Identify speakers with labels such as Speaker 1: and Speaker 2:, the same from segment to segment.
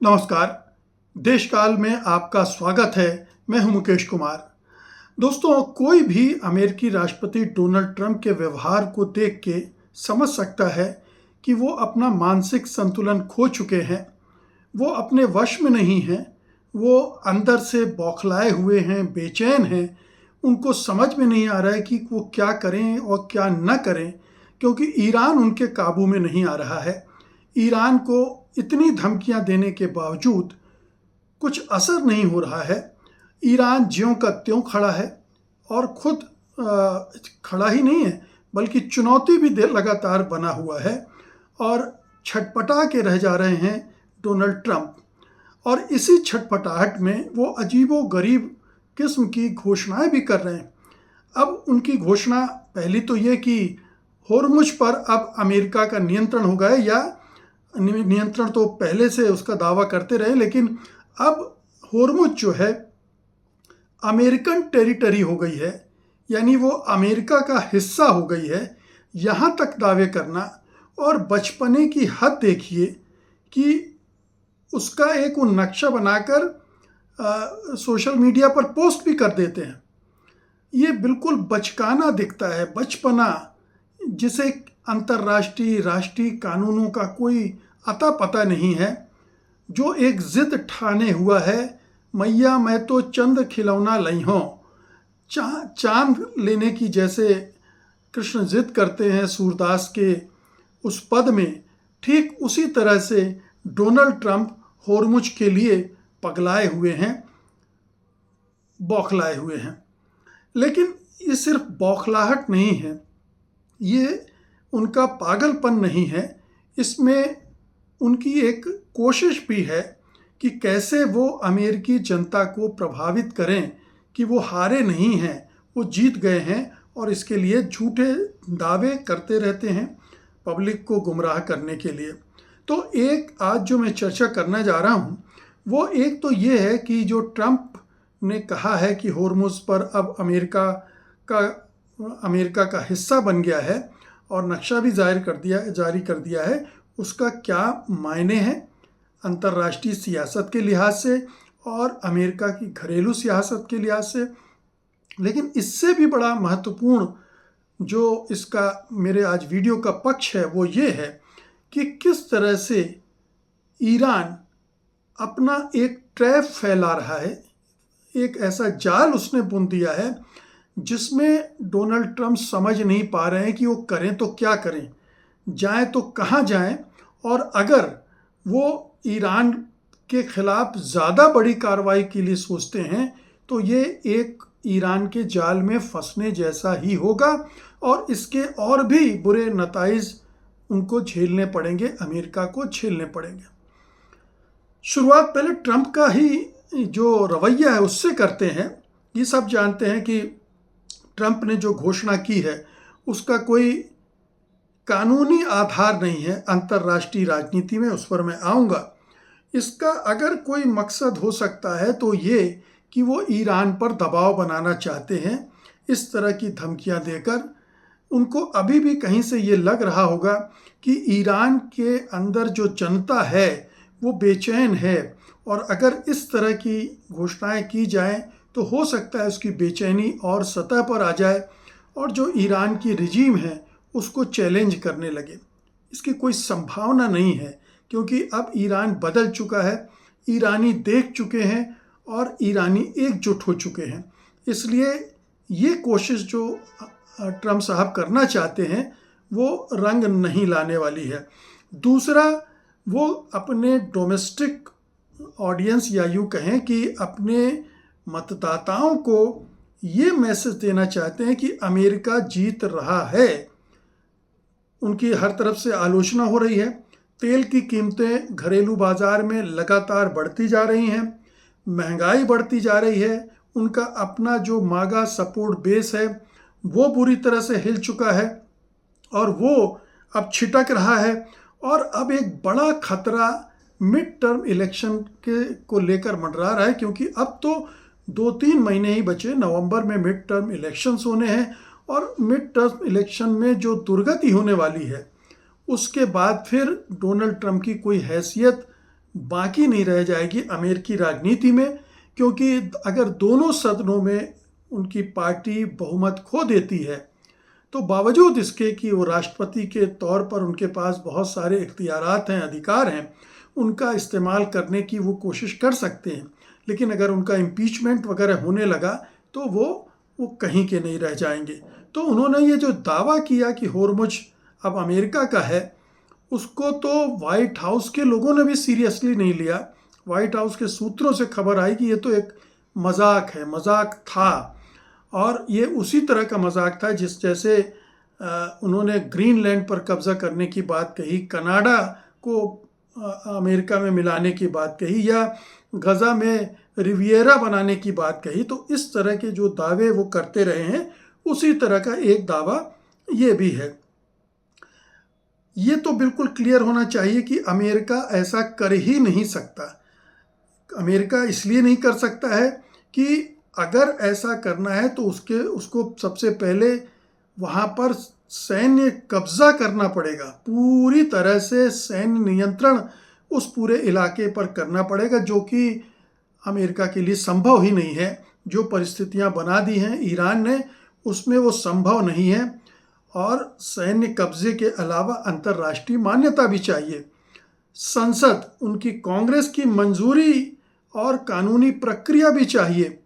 Speaker 1: नमस्कार। देशकाल में आपका स्वागत है। मैं हूं मुकेश कुमार। दोस्तों, कोई भी अमेरिकी राष्ट्रपति डोनाल्ड ट्रंप के व्यवहार को देख के समझ सकता है कि वो अपना मानसिक संतुलन खो चुके हैं। वो अपने वश में नहीं हैं। वो अंदर से बौखलाए हुए हैं, बेचैन हैं। उनको समझ में नहीं आ रहा है कि वो क्या करें और क्या न करें, क्योंकि ईरान उनके काबू में नहीं आ रहा है। ईरान को इतनी धमकियां देने के बावजूद कुछ असर नहीं हो रहा है। ईरान ज्यों का त्यों खड़ा है और खुद खड़ा ही नहीं है, बल्कि चुनौती भी लगातार बना हुआ है और छटपटा के रह जा रहे हैं डोनाल्ड ट्रंप। और इसी छटपटाहट में वो अजीबो-गरीब किस्म की घोषणाएं भी कर रहे हैं। अब उनकी घोषणा पहली तो ये कि होर्मुज पर अब अमेरिका का नियंत्रण हो गया, या नियंत्रण तो पहले से उसका दावा करते रहे, लेकिन अब होर्मुज जो है अमेरिकन टेरिटरी हो गई है, यानी वो अमेरिका का हिस्सा हो गई है। यहाँ तक दावे करना, और बचपने की हद देखिए कि उसका एक वो नक्शा बनाकर सोशल मीडिया पर पोस्ट भी कर देते हैं। ये बिल्कुल बचकाना दिखता है, बचपना, जिसे अंतर्राष्ट्रीय राष्ट्रीय कानूनों का कोई अता पता नहीं है। जो एक जिद ठाने हुआ है, मैया मैं तो चंद खिलौना लई हों, चांद लेने की जैसे कृष्ण जिद करते हैं सूरदास के उस पद में, ठीक उसी तरह से डोनाल्ड ट्रंप होर्मुज के लिए पगलाए हुए हैं, बौखलाए हुए हैं। लेकिन ये सिर्फ बौखलाहट नहीं है, ये उनका पागलपन नहीं है, इसमें उनकी एक कोशिश भी है कि कैसे वो अमेरिकी जनता को प्रभावित करें कि वो हारे नहीं हैं, वो जीत गए हैं, और इसके लिए झूठे दावे करते रहते हैं पब्लिक को गुमराह करने के लिए। तो एक आज जो मैं चर्चा करना जा रहा हूँ, वो एक तो ये है कि जो ट्रंप ने कहा है कि होर्मुज पर अब अमेरिका का हिस्सा बन गया है और नक्शा भी जारी कर दिया है, उसका क्या मायने हैं अंतर्राष्ट्रीय सियासत के लिहाज से और अमेरिका की घरेलू सियासत के लिहाज से। लेकिन इससे भी बड़ा महत्वपूर्ण जो इसका मेरे आज वीडियो का पक्ष है, वो ये है कि किस तरह से ईरान अपना एक ट्रैप फैला रहा है, एक ऐसा जाल उसने बुन दिया है जिसमें डोनाल्ड ट्रंप समझ नहीं पा रहे हैं कि वो करें तो क्या करें, जाएं तो कहाँ जाएं। और अगर वो ईरान के खिलाफ ज़्यादा बड़ी कार्रवाई के लिए सोचते हैं तो ये एक ईरान के जाल में फंसने जैसा ही होगा, और इसके और भी बुरे नताइज उनको झेलने पड़ेंगे, अमेरिका को झेलने पड़ेंगे। शुरुआत पहले ट्रंप का ही जो रवैया है उससे करते हैं। ये सब जानते हैं कि ट्रंप ने जो घोषणा की है उसका कोई कानूनी आधार नहीं है अंतर्राष्ट्रीय राजनीति में, उस पर मैं आऊँगा। इसका अगर कोई मकसद हो सकता है तो ये कि वो ईरान पर दबाव बनाना चाहते हैं, इस तरह की धमकियां देकर। उनको अभी भी कहीं से ये लग रहा होगा कि ईरान के अंदर जो जनता है वो बेचैन है, और अगर इस तरह की घोषणाएं की जाएं तो हो सकता है उसकी बेचैनी और सतह पर आ जाए और जो ईरान की रिजीम है उसको चैलेंज करने लगे। इसकी कोई संभावना नहीं है, क्योंकि अब ईरान बदल चुका है, ईरानी देख चुके हैं और ईरानी एकजुट हो चुके हैं। इसलिए ये कोशिश जो ट्रंप साहब करना चाहते हैं वो रंग नहीं लाने वाली है। दूसरा, वो अपने डोमेस्टिक ऑडियंस, या यूँ कहें कि अपने मतदाताओं को ये मैसेज देना चाहते हैं कि अमेरिका जीत रहा है। उनकी हर तरफ से आलोचना हो रही है, तेल की कीमतें घरेलू बाजार में लगातार बढ़ती जा रही हैं, महंगाई बढ़ती जा रही है, उनका अपना जो मागा सपोर्ट बेस है वो बुरी तरह से हिल चुका है और वो अब छिटक रहा है। और अब एक बड़ा खतरा मिड टर्म इलेक्शन को लेकर मंडरा रहा है, क्योंकि अब तो 2-3 महीने ही बचे, नवंबर में मिड टर्म इलेक्शंस होने हैं, और मिड टर्म इलेक्शन में जो दुर्गति होने वाली है उसके बाद फिर डोनाल्ड ट्रंप की कोई हैसियत बाकी नहीं रह जाएगी अमेरिकी राजनीति में, क्योंकि अगर दोनों सदनों में उनकी पार्टी बहुमत खो देती है तो बावजूद इसके कि वो राष्ट्रपति के तौर पर उनके पास बहुत सारे इख्तियारात हैं, अधिकार हैं, उनका इस्तेमाल करने की वो कोशिश कर सकते हैं, लेकिन अगर उनका इम्पीचमेंट वगैरह होने लगा तो वो कहीं के नहीं रह जाएंगे। तो उन्होंने ये जो दावा किया कि होर्मुज अब अमेरिका का है, उसको तो वाइट हाउस के लोगों ने भी सीरियसली नहीं लिया। वाइट हाउस के सूत्रों से खबर आई कि ये तो एक मजाक है, मजाक था, और ये उसी तरह का मजाक था जिस जैसे उन्होंने ग्रीनलैंड पर कब्जा करने की बात कही, कनाडा को अमेरिका में मिलाने की बात कही, या गजा में रिवियरा बनाने की बात कही। तो इस तरह के जो दावे वो करते रहे हैं, उसी तरह का एक दावा ये भी है। ये तो बिल्कुल क्लियर होना चाहिए कि अमेरिका ऐसा कर ही नहीं सकता। अमेरिका इसलिए नहीं कर सकता है कि अगर ऐसा करना है तो उसको सबसे पहले वहाँ पर सैन्य कब्जा करना पड़ेगा, पूरी तरह से सैन्य नियंत्रण उस पूरे इलाके पर करना पड़ेगा, जो कि अमेरिका के लिए संभव ही नहीं है। जो परिस्थितियाँ बना दी हैं ईरान ने, उसमें वो संभव नहीं है। और सैन्य कब्जे के अलावा अंतर्राष्ट्रीय मान्यता भी चाहिए, संसद, उनकी कांग्रेस की मंजूरी और कानूनी प्रक्रिया भी चाहिए,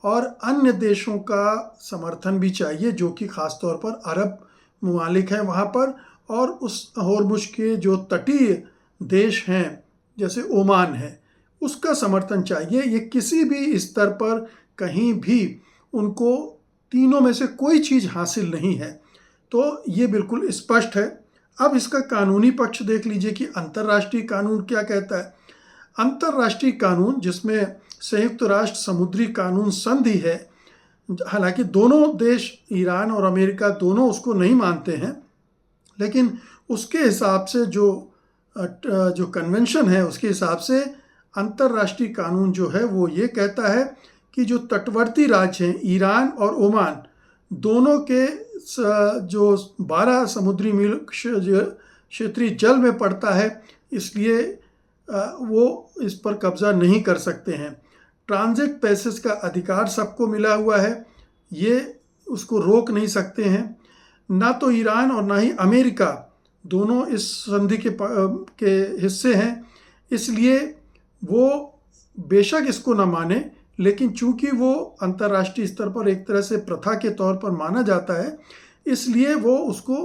Speaker 1: और अन्य देशों का समर्थन भी चाहिए, जो कि ख़ास तौर पर अरब ममालिक हैं वहाँ पर, और उस होर्मुज के जो तटीय देश हैं जैसे ओमान है, उसका समर्थन चाहिए। ये किसी भी स्तर पर कहीं भी उनको तीनों में से कोई चीज़ हासिल नहीं है। तो ये बिल्कुल स्पष्ट है। अब इसका कानूनी पक्ष देख लीजिए कि अंतर्राष्ट्रीय कानून क्या कहता है। अंतर्राष्ट्रीय कानून, जिसमें संयुक्त राष्ट्र समुद्री कानून संधि है, हालांकि दोनों देश ईरान और अमेरिका दोनों उसको नहीं मानते हैं, लेकिन उसके हिसाब से जो कन्वेंशन है उसके हिसाब से अंतर्राष्ट्रीय कानून जो है वो ये कहता है कि जो तटवर्ती राज्य हैं ईरान और ओमान, दोनों के जो 12 समुद्री मील क्षेत्रीय जल में पड़ता है, इसलिए वो इस पर कब्जा नहीं कर सकते हैं। ट्रांजिट पैसेज का अधिकार सबको मिला हुआ है, ये उसको रोक नहीं सकते हैं। ना तो ईरान और ना ही अमेरिका दोनों इस संधि के हिस्से हैं, इसलिए वो बेशक इसको ना माने, लेकिन चूंकि वो अंतर्राष्ट्रीय स्तर पर एक तरह से प्रथा के तौर पर माना जाता है, इसलिए वो उसको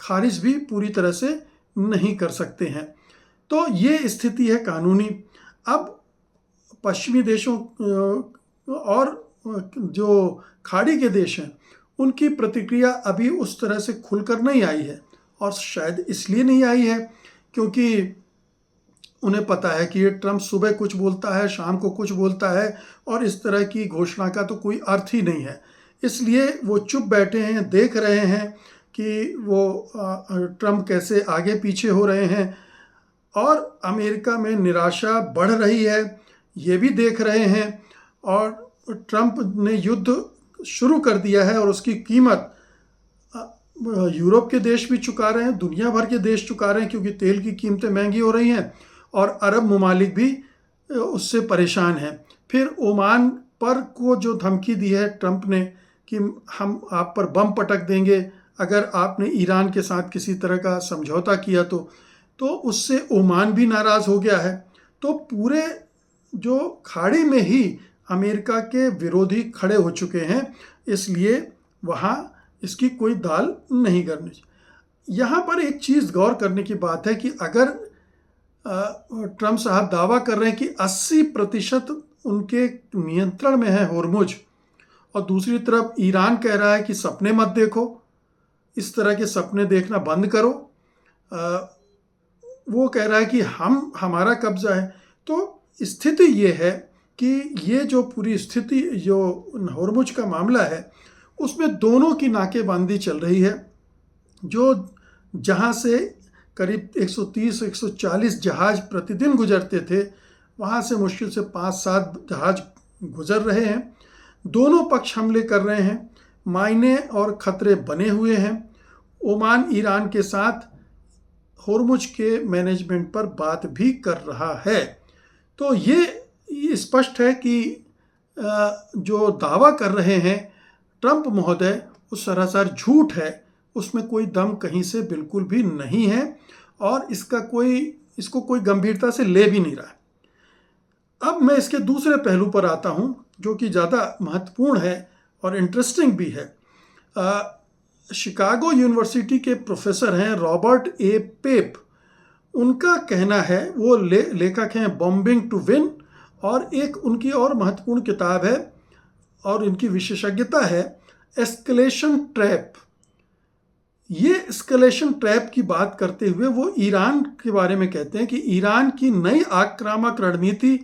Speaker 1: खारिज भी पूरी तरह से नहीं कर सकते हैं। तो ये स्थिति है कानूनी। अब पश्चिमी देशों और जो खाड़ी के देश हैं, उनकी प्रतिक्रिया अभी उस तरह से खुलकर नहीं आई है, और शायद इसलिए नहीं आई है क्योंकि उन्हें पता है कि ये ट्रंप सुबह कुछ बोलता है, शाम को कुछ बोलता है, और इस तरह की घोषणा का तो कोई अर्थ ही नहीं है। इसलिए वो चुप बैठे हैं, देख रहे हैं कि वो ट्रंप कैसे आगे पीछे हो रहे हैं, और अमेरिका में निराशा बढ़ रही है, ये भी देख रहे हैं। और ट्रंप ने युद्ध शुरू कर दिया है, और उसकी कीमत यूरोप के देश भी चुका रहे हैं, दुनिया भर के देश चुका रहे हैं, क्योंकि तेल की कीमतें महंगी हो रही हैं, और अरब ममालिक भी उससे परेशान हैं। फिर ओमान पर को जो धमकी दी है ट्रंप ने कि हम आप पर बम पटक देंगे अगर आपने ईरान के साथ किसी तरह का समझौता किया तो उससे ओमान भी नाराज़ हो गया है। तो पूरे जो खाड़ी में ही अमेरिका के विरोधी खड़े हो चुके हैं, इसलिए वहाँ इसकी कोई दाल नहीं करनी चाहिए। यहाँ पर एक चीज़ गौर करने की बात है कि अगर ट्रंप साहब दावा कर रहे हैं कि 80% उनके नियंत्रण में है होर्मुज, और दूसरी तरफ ईरान कह रहा है कि सपने मत देखो, इस तरह के सपने देखना बंद करो, वो कह रहा है कि हमारा कब्जा है। तो स्थिति ये है कि ये जो पूरी स्थिति जो होर्मुज का मामला है, उसमें दोनों की नाकेबंदी चल रही है। जो जहाँ से करीब 130-140 जहाज़ प्रतिदिन गुजरते थे, वहाँ से मुश्किल से 5-7 जहाज़ गुजर रहे हैं। दोनों पक्ष हमले कर रहे हैं, मायने और ख़तरे बने हुए हैं। ओमान ईरान के साथ होर्मुज के मैनेजमेंट पर बात भी कर रहा है। तो ये स्पष्ट है कि जो दावा कर रहे हैं ट्रंप महोदय वो सरासर झूठ है, उसमें कोई दम कहीं से बिल्कुल भी नहीं है और इसको कोई गंभीरता से ले भी नहीं रहा है। अब मैं इसके दूसरे पहलू पर आता हूं जो कि ज़्यादा महत्वपूर्ण है और इंटरेस्टिंग भी है। शिकागो यूनिवर्सिटी के प्रोफेसर हैं रॉबर्ट ए पेप, उनका कहना है, वो लेखक हैं बॉम्बिंग टू विन, और एक उनकी और महत्वपूर्ण किताब है और इनकी विशेषज्ञता है एस्केलेशन ट्रैप। ये एस्केलेशन ट्रैप की बात करते हुए वो ईरान के बारे में कहते हैं कि ईरान की नई आक्रामक रणनीति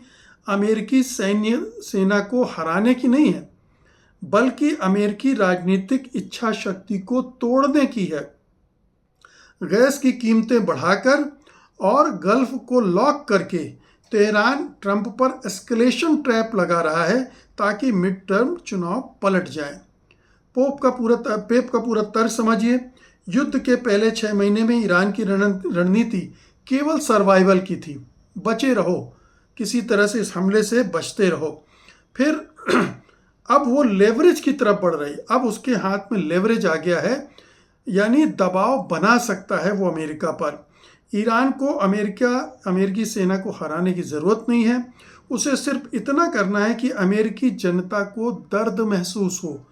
Speaker 1: अमेरिकी सैन्य सेना को हराने की नहीं है, बल्कि अमेरिकी राजनीतिक इच्छा शक्ति को तोड़ने की है। गैस की कीमतें बढ़ाकर और गल्फ को लॉक करके तेहरान ट्रंप पर एस्केलेशन ट्रैप लगा रहा है ताकि मिड टर्म चुनाव पलट जाए। पेप का पूरा तर्क समझिए। युद्ध के पहले 6 महीने में ईरान की रणनीति केवल सर्वाइवल की थी, बचे रहो, किसी तरह से इस हमले से बचते रहो। फिर अब वो लेवरेज की तरफ बढ़ रही, अब उसके हाथ में लेवरेज आ गया है, यानी दबाव बना सकता है वो अमेरिका पर। ईरान को अमेरिकी सेना को हराने की ज़रूरत नहीं है, उसे सिर्फ इतना करना है कि अमेरिकी जनता को दर्द महसूस हो।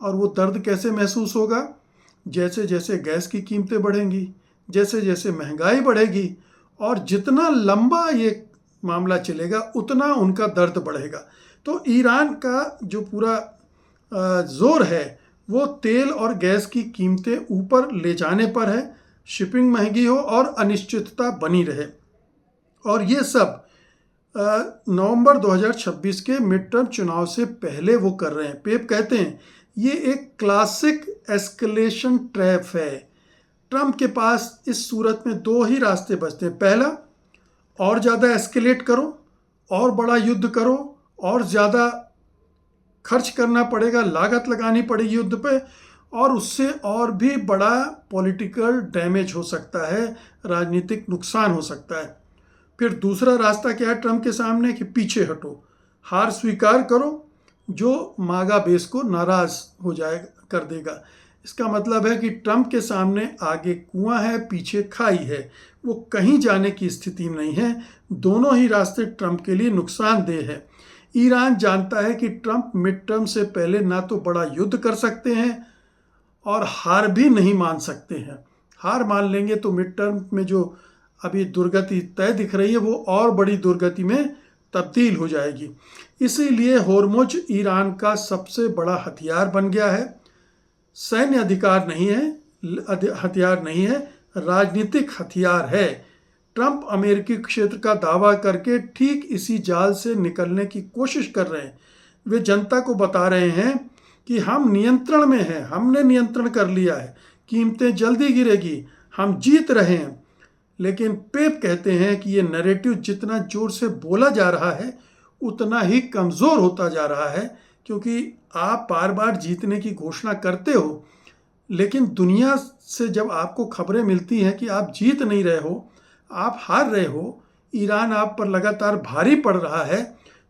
Speaker 1: और वो दर्द कैसे महसूस होगा? जैसे जैसे गैस की कीमतें बढ़ेंगी, जैसे जैसे महंगाई बढ़ेगी और जितना लंबा ये मामला चलेगा उतना उनका दर्द बढ़ेगा। तो ईरान का जो पूरा जोर है वो तेल और गैस की कीमतें ऊपर ले जाने पर है, शिपिंग महंगी हो और अनिश्चितता बनी रहे। और ये सब नवंबर 2026 के मिड टर्म चुनाव से पहले वो कर रहे हैं। पेप कहते हैं ये एक क्लासिक एस्केलेशन ट्रैप है। ट्रंप के पास इस सूरत में 2 ही रास्ते बचते हैं। पहला, और ज़्यादा एस्केलेट करो और बड़ा युद्ध करो और ज़्यादा खर्च करना पड़ेगा, लागत लगानी पड़ेगी युद्ध पे, और उससे और भी बड़ा पॉलिटिकल डैमेज हो सकता है, राजनीतिक नुकसान हो सकता है। फिर दूसरा रास्ता क्या है ट्रंप के सामने कि पीछे हटो, हार स्वीकार करो, जो मागा बेस को नाराज़ हो जाएगा, कर देगा। इसका मतलब है कि ट्रंप के सामने आगे कुआं है, पीछे खाई है, वो कहीं जाने की स्थिति में नहीं है। दोनों ही रास्ते ट्रंप के लिए नुकसानदेह है। ईरान जानता है कि ट्रंप मिड टर्म से पहले ना तो बड़ा युद्ध कर सकते हैं और हार भी नहीं मान सकते हैं। हार मान लेंगे तो मिड टर्म में जो अभी दुर्गति तय दिख रही है वो और बड़ी दुर्गति में तब्दील हो जाएगी। इसीलिए होर्मुज ईरान का सबसे बड़ा हथियार बन गया है। सैन्य हथियार नहीं है, राजनीतिक हथियार है। ट्रंप अमेरिकी क्षेत्र का दावा करके ठीक इसी जाल से निकलने की कोशिश कर रहे हैं। वे जनता को बता रहे हैं कि हम नियंत्रण में हैं, हमने नियंत्रण कर लिया है, कीमतें जल्दी गिरेगी, हम जीत रहे हैं। लेकिन पेप कहते हैं कि ये नैरेटिव जितना जोर से बोला जा रहा है उतना ही कमज़ोर होता जा रहा है, क्योंकि आप बार बार जीतने की घोषणा करते हो, लेकिन दुनिया से जब आपको खबरें मिलती हैं कि आप जीत नहीं रहे हो, आप हार रहे हो, ईरान आप पर लगातार भारी पड़ रहा है,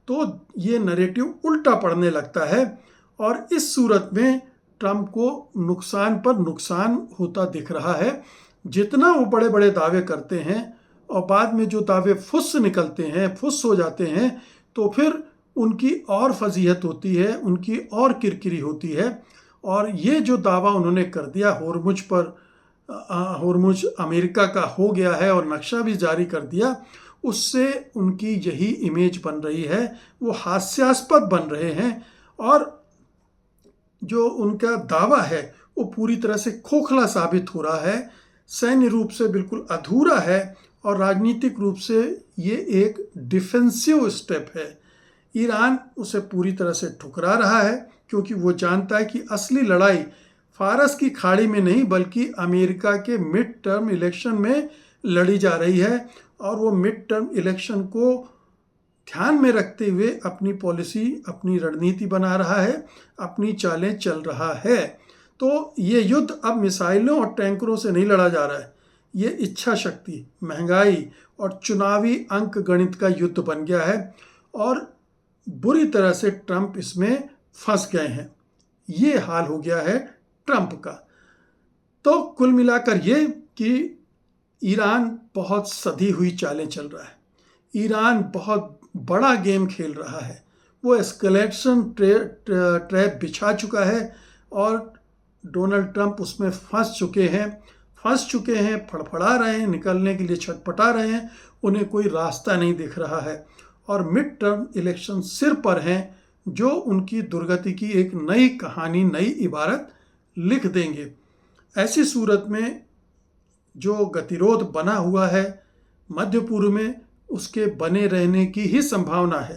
Speaker 1: तो ये नैरेटिव उल्टा पड़ने लगता है। और इस सूरत में ट्रंप को नुकसान पर नुकसान होता दिख रहा है। जितना वो बड़े बड़े दावे करते हैं और बाद में जो दावे फुस निकलते हैं, फुस हो जाते हैं, तो फिर उनकी और फजीहत होती है, उनकी और किरकिरी होती है। और ये जो दावा उन्होंने कर दिया होर्मुज पर, होर्मुज अमेरिका का हो गया है और नक्शा भी जारी कर दिया, उससे उनकी यही इमेज बन रही है, वो हास्यास्पद बन रहे हैं और जो उनका दावा है वो पूरी तरह से खोखला साबित हो रहा है, सैन्य रूप से बिल्कुल अधूरा है और राजनीतिक रूप से ये एक डिफेंसिव स्टेप है। ईरान उसे पूरी तरह से ठुकरा रहा है क्योंकि वो जानता है कि असली लड़ाई फारस की खाड़ी में नहीं बल्कि अमेरिका के मिड टर्म इलेक्शन में लड़ी जा रही है, और वो मिड टर्म इलेक्शन को ध्यान में रखते हुए अपनी पॉलिसी, अपनी रणनीति बना रहा है, अपनी चालें चल रहा है। तो ये युद्ध अब मिसाइलों और टैंकरों से नहीं लड़ा जा रहा है, ये इच्छा शक्ति, महंगाई और चुनावी अंक गणित का युद्ध बन गया है और बुरी तरह से ट्रंप इसमें फंस गए हैं। ये हाल हो गया है ट्रंप का। तो कुल मिलाकर ये कि ईरान बहुत सधी हुई चालें चल रहा है। ईरान बहुत बड़ा गेम खेल रहा है। वो एस्केलेशन ट्रैप बिछा चुका है और डोनाल्ड ट्रंप उसमें फंस चुके हैं, फड़फड़ा रहे हैं, निकलने के लिए छटपटा रहे हैं। उन्हें कोई रास्ता नहीं दिख रहा है और मिड टर्म इलेक्शन सिर पर हैं जो उनकी दुर्गति की एक नई कहानी, नई इबारत लिख देंगे। ऐसी सूरत में जो गतिरोध बना हुआ है मध्य पूर्व में, उसके बने रहने की ही संभावना है।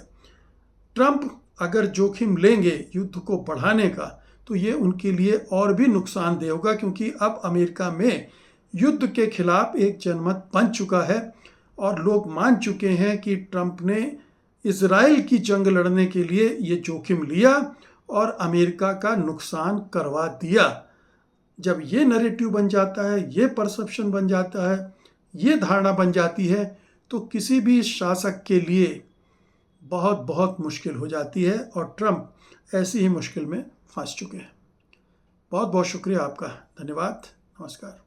Speaker 1: ट्रंप अगर जोखिम लेंगे युद्ध को बढ़ाने का तो ये उनके लिए और भी नुकसानदेह होगा, क्योंकि अब अमेरिका में युद्ध के खिलाफ एक जनमत बन चुका है और लोग मान चुके हैं कि ट्रंप ने इजराइल की जंग लड़ने के लिए ये जोखिम लिया और अमेरिका का नुकसान करवा दिया। जब ये नैरेटिव बन जाता है, ये परसेप्शन बन जाता है, ये धारणा बन जाती है, तो किसी भी शासक के लिए बहुत बहुत मुश्किल हो जाती है और ट्रंप ऐसी ही मुश्किल में फंस चुके हैं। बहुत बहुत शुक्रिया आपका। धन्यवाद। नमस्कार।